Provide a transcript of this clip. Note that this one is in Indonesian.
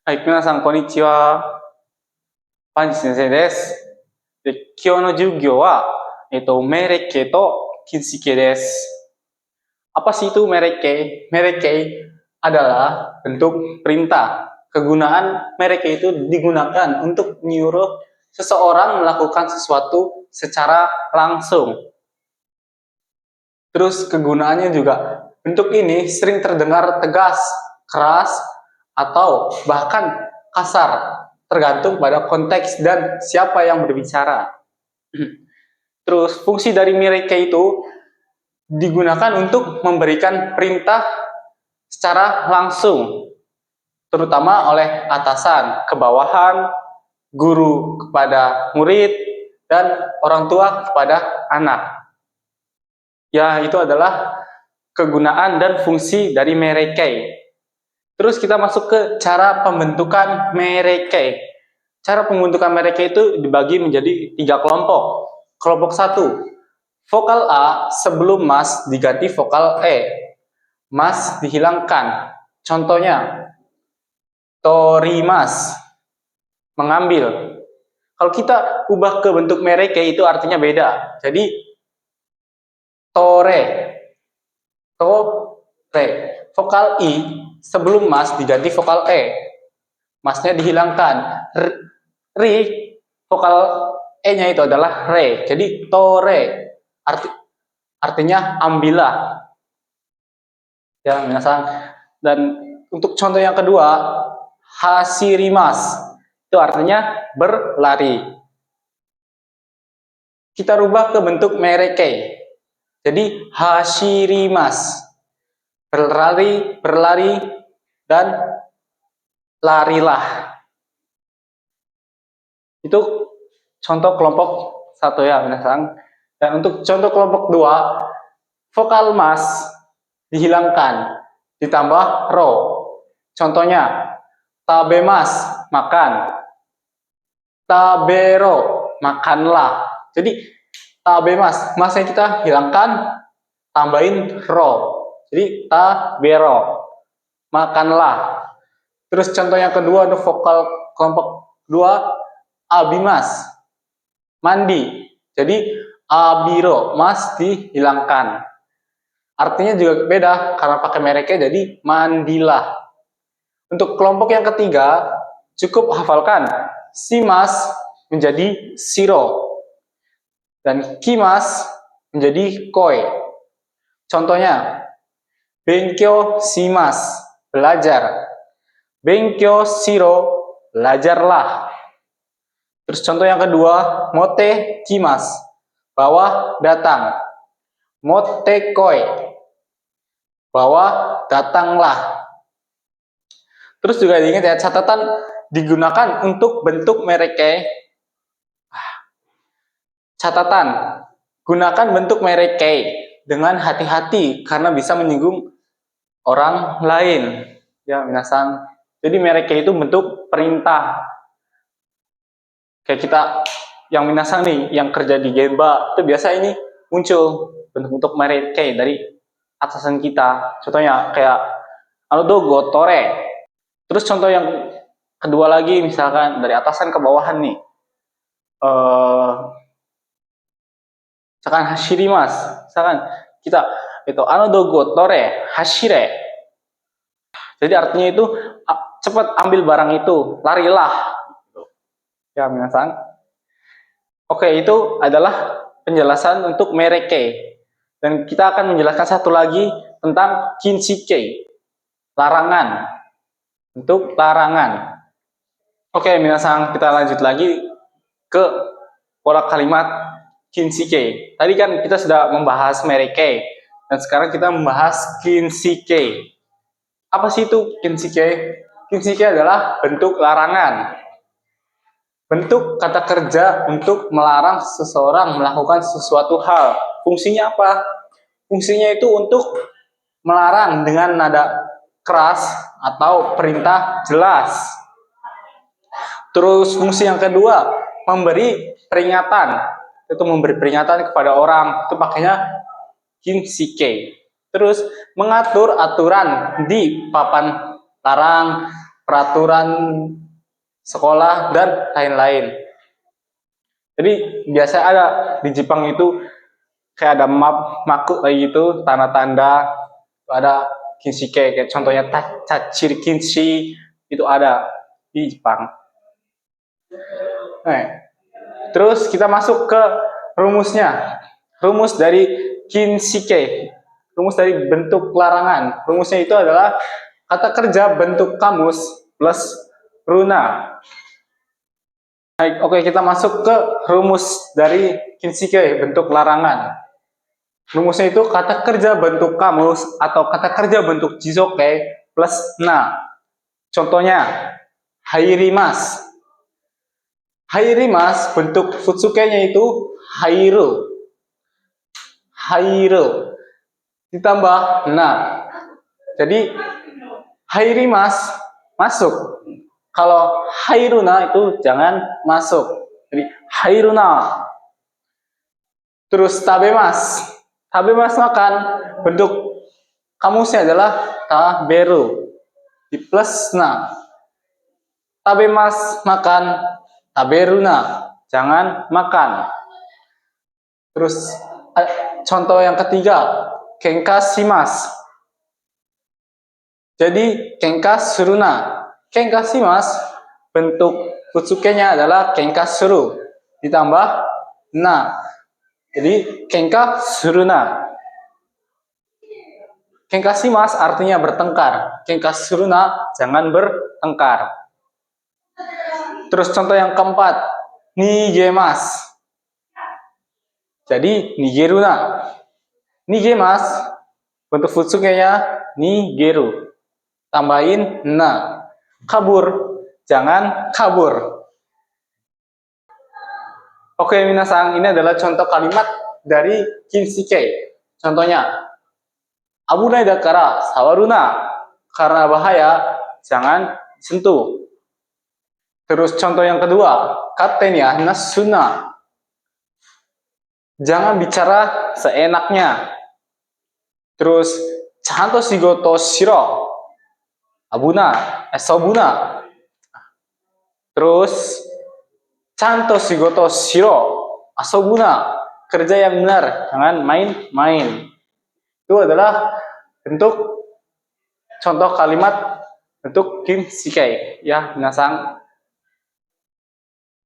はい、皆さん、こんにちは。パンチ先生です。で、今日の授業は、mereke to kinshike desu. Apa sih itu mereke? Mereke adalah bentuk perintah. Kegunaan mereke itu digunakan untuk menyuruh seseorang melakukan sesuatu secara langsung. Terus kegunaannya juga, bentuk ini sering terdengar tegas, keras, atau bahkan kasar, tergantung pada konteks dan siapa yang berbicara. Terus fungsi dari mereka itu digunakan untuk memberikan perintah secara langsung, terutama oleh atasan ke bawahan, guru kepada murid, dan orang tua kepada anak. Ya, itu adalah kegunaan dan fungsi dari mereke. Terus kita masuk ke cara pembentukan mereke. Cara pembentukan mereke itu dibagi menjadi 3 kelompok. Kelompok 1, vokal A sebelum mas diganti vokal E. Mas dihilangkan. Contohnya, torimas, mengambil. Kalau kita ubah ke bentuk mereke itu artinya beda. Jadi, tore. Vokal I sebelum mas diganti vokal E. Masnya dihilangkan. Ri, vokal E-nya itu adalah re. Jadi tore. Artinya ambillah. Ya, minasan. Dan untuk contoh yang kedua, hasirimas. Itu artinya berlari. Kita rubah ke bentuk mereke. Jadi hashirimas, berlari, dan larilah. Itu contoh kelompok 1 ya, minasan. Dan untuk contoh kelompok 2, vokal mas dihilangkan, ditambah ro. Contohnya, tabemas, makan. Tabero, makanlah. Jadi tabemas, masnya kita hilangkan, tambahin ro. Jadi tabero, makanlah. Terus contoh yang kedua untuk vokal kelompok 2, abimas, mandi. Jadi abiro, mas dihilangkan. Artinya juga beda karena pakai mereka, jadi mandilah. Untuk kelompok yang ketiga, cukup hafalkan si mas menjadi siro dan kimas menjadi koi. Contohnya, benkyo shimas, belajar. Benkyo shiro, belajarlah. Terus contoh yang kedua, mote kimas, bawa datang. Mote koi, bawa datanglah. Terus juga diingat ya, catatan digunakan untuk bentuk mereke. Catatan, gunakan bentuk mereke dengan hati-hati karena bisa menyinggung orang lain. Ya, minasan. Jadi mereke itu bentuk perintah. Kayak kita yang minasan nih, yang kerja di Gemba, itu biasa ini muncul bentuk-bentuk mereke dari atasan kita. Contohnya kayak dogo tore. Terus contoh yang kedua lagi, misalkan dari atasan ke bawahan nih. Misalkan hashirimas, misalkan kita itu dogo tore hashire. Jadi artinya itu cepat ambil barang itu, larilah. Ya, minasan. Oke, itu adalah penjelasan untuk mereke. Dan kita akan menjelaskan satu lagi tentang kinshike, larangan. Untuk larangan. Oke, minasan, kita lanjut lagi ke pola kalimat kinshike. Tadi kan kita sudah membahas mereke, dan sekarang kita membahas kinshike. Apa sih itu kinshike? Kinshike adalah bentuk larangan. Bentuk kata kerja untuk melarang seseorang melakukan sesuatu hal. Fungsinya apa? Fungsinya itu untuk melarang dengan nada keras atau perintah jelas. Terus fungsi yang kedua, memberi peringatan. Itu memberi peringatan kepada orang, itu pakainya kinshike. Terus mengatur aturan di papan larang peraturan sekolah, dan lain-lain. Jadi biasa ada di Jepang itu kayak ada map maku kayak gitu, tanda-tanda, ada kinshike kayak contohnya tachiri kinshi itu ada di Jepang. Nah, terus kita masuk ke rumusnya. Rumus dari kinshike. Rumus dari bentuk larangan. Rumusnya itu adalah kata kerja bentuk kamus plus runa. Baik, oke, kita masuk ke rumus dari kinshike, bentuk larangan. Rumusnya itu kata kerja bentuk kamus atau kata kerja bentuk jisoke plus na. Contohnya, hairimas. Hairimas, bentuk futsuke-nya itu hairu. Hairu. Ditambah na. Jadi, hairimas, masuk. Kalau hairuna itu jangan masuk. Jadi hairuna. Terus tabemas. Tabemas makan. Bentuk kamusnya adalah taberu. Di plus na. Tabemas makan. Taberuna. Jangan makan. Terus contoh yang ketiga. Kenkashimasu. Jadi kenkasuru. Kenkashimasu, bentuk futsuke-nya adalah kenkasuru ditambah na. Jadi kenkasuruna. Kenkashimasu artinya bertengkar. Kenkasuruna jangan bertengkar. Terus contoh yang keempat, nigemas. Jadi nigeruna. Nigemas, bentuk futsuke-nya nigeru. Tambahin na. Kabur, jangan kabur. Oke, minasang, ini adalah contoh kalimat dari kinshike. Contohnya, abunai dakara sawaruna. Karena bahaya, jangan sentuh. Terus contoh yang kedua, katte ni nasuna. Jangan bicara seenaknya. Terus, chanto shigoto shiro. Abuna, sobuna. Terus, chanto shigoto shiro. Asobuna. Kerja yang benar, jangan main-main. Itu adalah bentuk contoh kalimat bentuk kinshike. Ya, minasang.